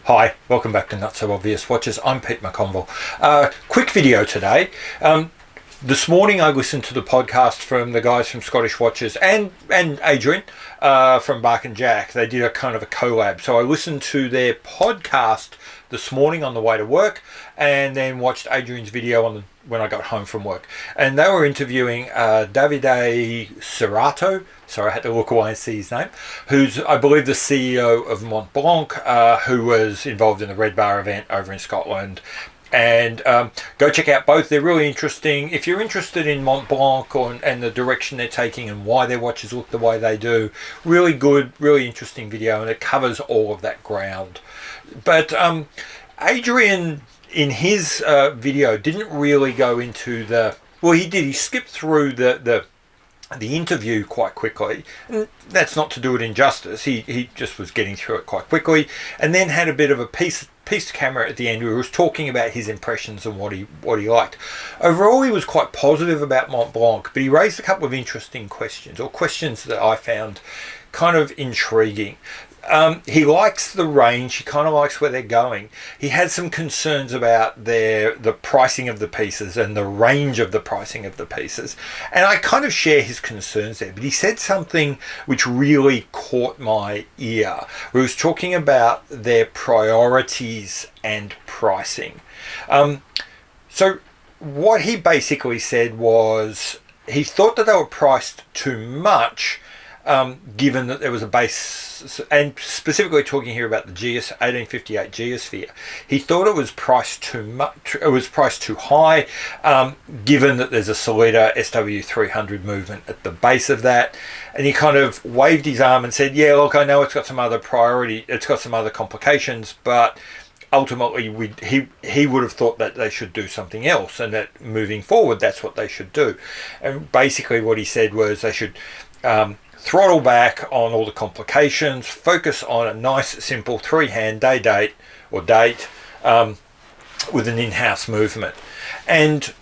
Hi, welcome back to Not So Obvious Watches. I'm Pete McConville. Quick video today. This morning I listened to the podcast from the guys from Scottish Watches and Adrian from Bark and Jack. They did a kind of a collab. So I listened to their podcast this morning on the way to work and then watched Adrian's video when I got home from work. And they were interviewing Davide Cerrato. Sorry, I had to look away and see his name. Who's, I believe, the CEO of Mont Blanc, who was involved in the Red Bar event over in Scotland. And go check out both. They're really interesting. If you're interested in Mont Blanc and the direction they're taking and why their watches look the way they do, really good, really interesting video, and it covers all of that ground. But Adrian, in his video, didn't really go into he did. He skipped through the interview quite quickly. And that's not to do it injustice. He just was getting through it quite quickly, and then had a bit of a piece camera at the end where he was talking about his impressions and what he liked. Overall, he was quite positive about Mont Blanc, but he raised a couple of interesting questions, or questions that I found kind of intriguing. He likes the range. He kind of likes where they're going. He had some concerns about the pricing of the pieces and the range of the pricing of the pieces. And I kind of share his concerns there. But he said something which really caught my ear. He was talking about their priorities and pricing. So what he basically said was he thought that they were priced too much, given that there was a base, and specifically talking here about the 1858 Geosphere, he thought it was priced too much. It was priced too high, given that there's a Solita SW300 movement at the base of that. And he kind of waved his arm and said, "Yeah, look, I know it's got some other priority, it's got some other complications, but ultimately he would have thought that they should do something else, and that moving forward, that's what they should do." And basically, what he said was they should throttle back on all the complications, focus on a nice, simple three-hand date with an in-house movement. And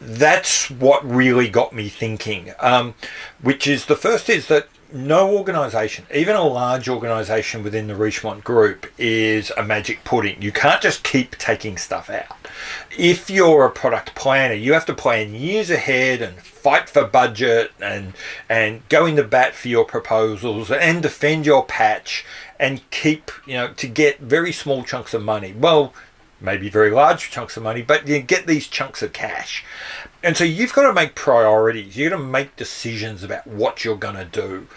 that's what really got me thinking, which is, the first is that no organisation, even a large organisation within the Richemont Group, is a magic pudding. You can't just keep taking stuff out. If you're a product planner, you have to plan years ahead and fight for budget and go in the bat for your proposals and defend your patch and keep, to get very small chunks of money. Well, maybe very large chunks of money, but you get these chunks of cash. And so you've got to make priorities. You've got to make decisions about what you're going to do.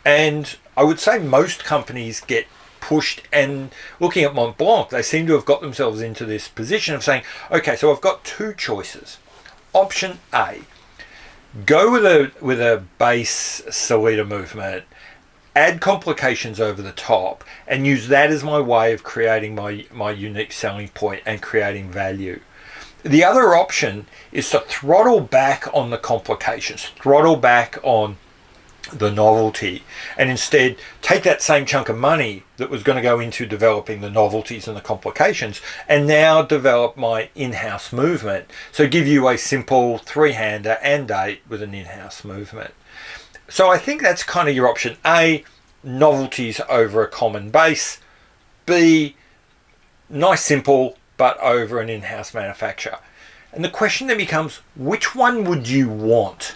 And I would say most companies get pushed, and looking at Mont Blanc, they seem to have got themselves into this position of saying, okay, so I've got two choices. Option A, go with a base Solita movement, add complications over the top, and use that as my way of creating my unique selling point and creating value. The other option is to throttle back on the complications, throttle back on the novelty, and instead take that same chunk of money that was going to go into developing the novelties and the complications, and now develop my in-house movement. So give you a simple three-hander and date with an in-house movement. So I think that's kind of your option. A, novelties over a common base. B, nice simple but over an in-house manufacturer. And the question then becomes, which one would you want?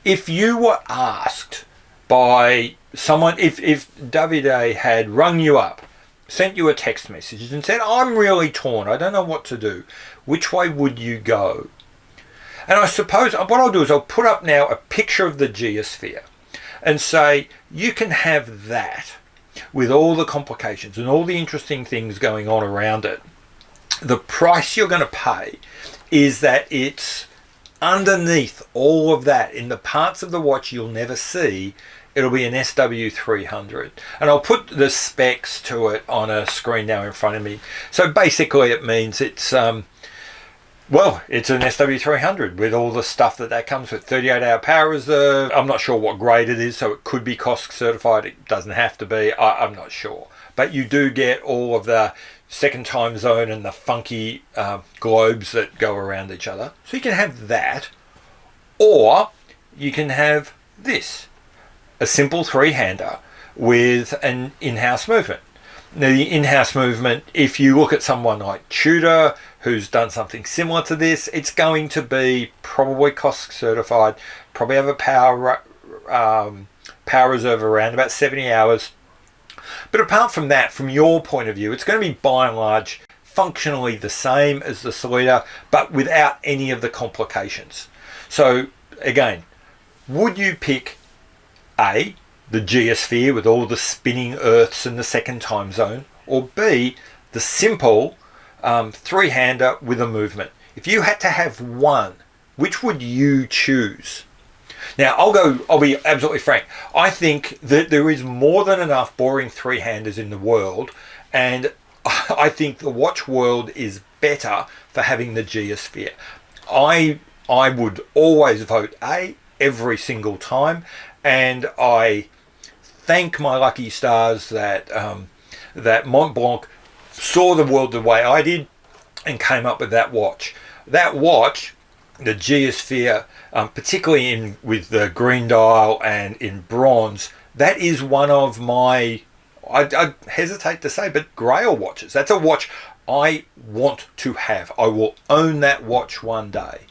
If you were asked by someone, if Davide had rung you up, sent you a text message and said, "I'm really torn, I don't know what to do," which way would you go? And I suppose what I'll do is I'll put up now a picture of the Geosphere and say, you can have that with all the complications and all the interesting things going on around it. The price you're going to pay is that it's underneath all of that, in the parts of the watch you'll never see, it'll be an SW300. And I'll put the specs to it on a screen now in front of me. So basically it means it's an SW300 with all the stuff that comes with. 38-hour power reserve. I'm not sure what grade it is, so it could be COSC certified. It doesn't have to be. I'm not sure. But you do get all of the second time zone and the funky globes that go around each other. So you can have that, or you can have this, a simple three-hander with an in-house movement. the in-house movement, if you look at someone like Tudor, who's done something similar to this, it's going to be probably cost certified, probably have a power reserve around about 70 hours. But apart from that, from your point of view, it's going to be by and large functionally the same as the Solita, but without any of the complications. So again, would you pick A, the geosphere with all the spinning Earths in the second time zone, or B, the simple three-hander with a movement? If you had to have one, which would you choose? Now, I'll be absolutely frank. I think that there is more than enough boring three-handers in the world, and I think the watch world is better for having the geosphere. I would always vote A every single time, and I thank my lucky stars that that Mont Blanc saw the world the way I did and came up with that watch. That watch, the geosphere, particularly with the green dial and in bronze, that is one of my, I hesitate to say, but grail watches. That's a watch I want to have. I will own that watch one day.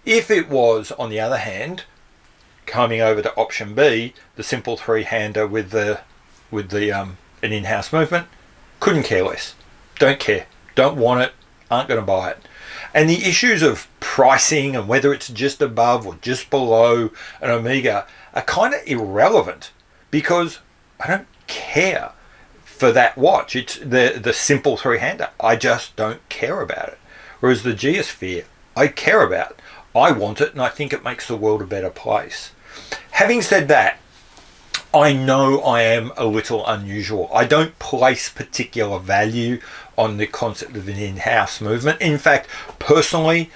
If it was, on the other hand, coming over to option B, the simple three-hander with an in-house movement, couldn't care less. Don't care. Don't want it. Aren't going to buy it. And the issues of pricing and whether it's just above or just below an Omega are kind of irrelevant, because I don't care for that watch. It's the simple three-hander. I just don't care about it. Whereas the geosphere, I care about. I want it, and I think it makes the world a better place. Having said that, I know I am a little unusual. I don't place particular value on the concept of an in-house movement. In fact, personally,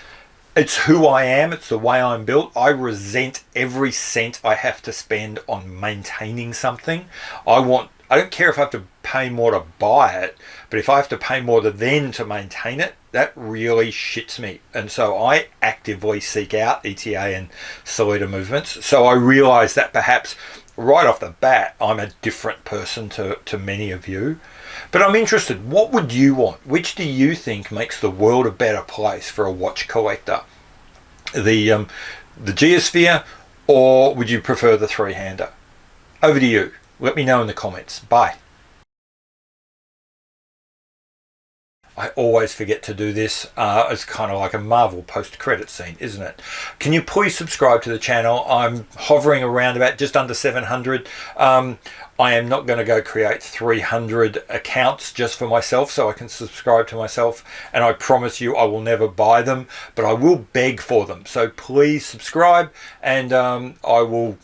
it's who I am. It's the way I'm built. I resent every cent I have to spend on maintaining something. I don't care if I have to pay more to buy it, but if I have to pay more to maintain it, that really shits me. And so I actively seek out ETA and Solita movements. So I realize that perhaps right off the bat, I'm a different person to many of you. But I'm interested, what would you want? Which do you think makes the world a better place for a watch collector? The geosphere, or would you prefer the three-hander? Over to you. Let me know in the comments. Bye. I always forget to do this. It's kind of like a Marvel post-credit scene, isn't it? Can you please subscribe to the channel? I'm hovering around about just under 700. I am not going to go create 300 accounts just for myself so I can subscribe to myself. And I promise you I will never buy them, but I will beg for them. So please subscribe, and I will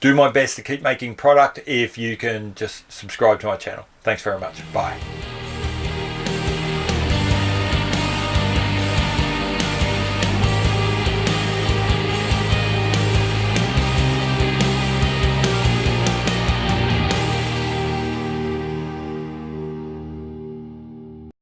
do my best to keep making product if you can just subscribe to my channel. Thanks very much. Bye.